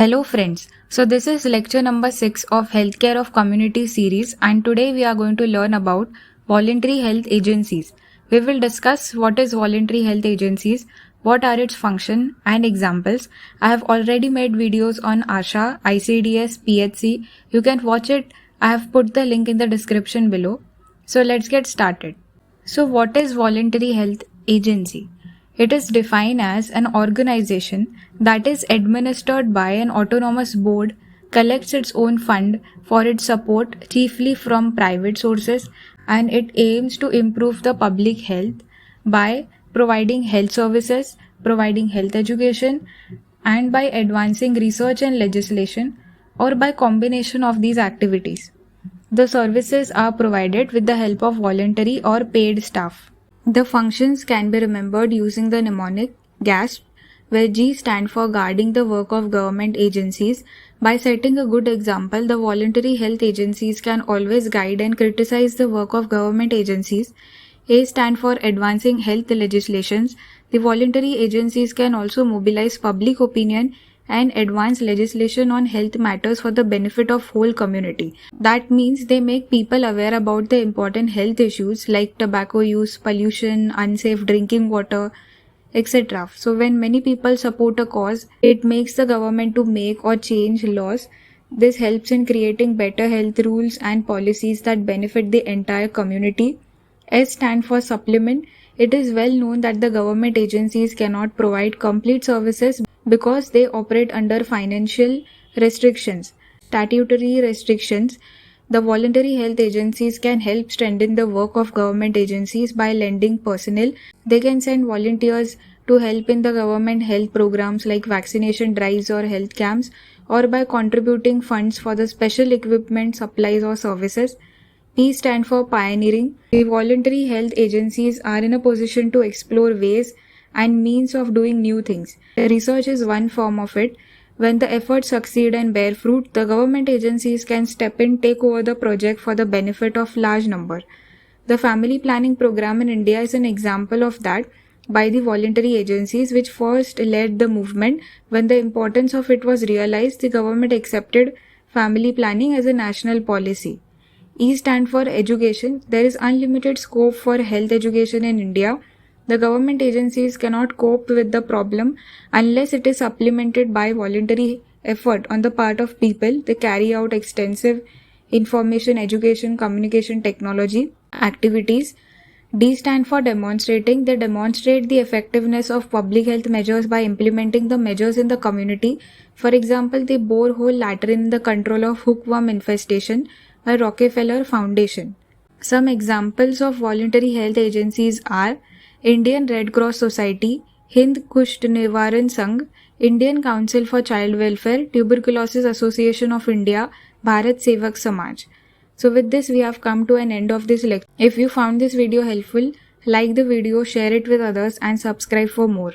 Hello friends, so this is lecture number 6 of Healthcare of Community series, and today we are going to learn about voluntary health agencies. We will discuss what is voluntary health agencies, what are its function and examples. I have already made videos on ASHA, ICDS, PHC. You can watch it. I have put the link in the description below. So let's get started. So what is voluntary health agency? It is defined as an organization that is administered by an autonomous board, collects its own fund for its support chiefly from private sources, and it aims to improve the public health by providing health services, providing health education, and by advancing research and legislation, or by combination of these activities. The services are provided with the help of voluntary or paid staff. The functions can be remembered using the mnemonic GASP, where G stands for guarding the work of government agencies. By setting a good example, the voluntary health agencies can always guide and criticize the work of government agencies. A stands for advancing health legislations. The voluntary agencies can also mobilize public opinion and advance legislation on health matters for the benefit of whole community. That means they make people aware about the important health issues like tobacco use, pollution, unsafe drinking water, etc. So when many people support a cause, it makes the government to make or change laws. This helps in creating better health rules and policies that benefit the entire community. S stands for supplement. It is well known that the government agencies cannot provide complete services because they operate under financial restrictions, statutory restrictions. The voluntary health agencies can help strengthen the work of government agencies by lending personnel. They can send volunteers to help in the government health programs like vaccination drives or health camps, or by contributing funds for the special equipment, supplies or services. P stand for pioneering. The voluntary health agencies are in a position to explore ways and means of doing new things. Research is one form of it. When the efforts succeed and bear fruit, the government agencies can step in, take over the project for the benefit of large number. The family planning program in India is an example of that by the voluntary agencies which first led the movement. When the importance of it was realized, the government accepted family planning as a national policy. E stands for education. There is unlimited scope for health education in India. The government agencies cannot cope with the problem unless it is supplemented by voluntary effort on the part of people. They carry out extensive information, education, communication technology activities. D stand for demonstrating. They demonstrate the effectiveness of public health measures by implementing the measures in the community. For example, the borehole latrine in the control of hookworm infestation by Rockefeller Foundation. Some examples of voluntary health agencies are Indian Red Cross Society, Hind Kusht Nivaran Sangh, Indian Council for Child Welfare, Tuberculosis Association of India, Bharat Sevak Samaj. So with this we have come to an end of this lecture. If you found this video helpful, like the video, share it with others and subscribe for more.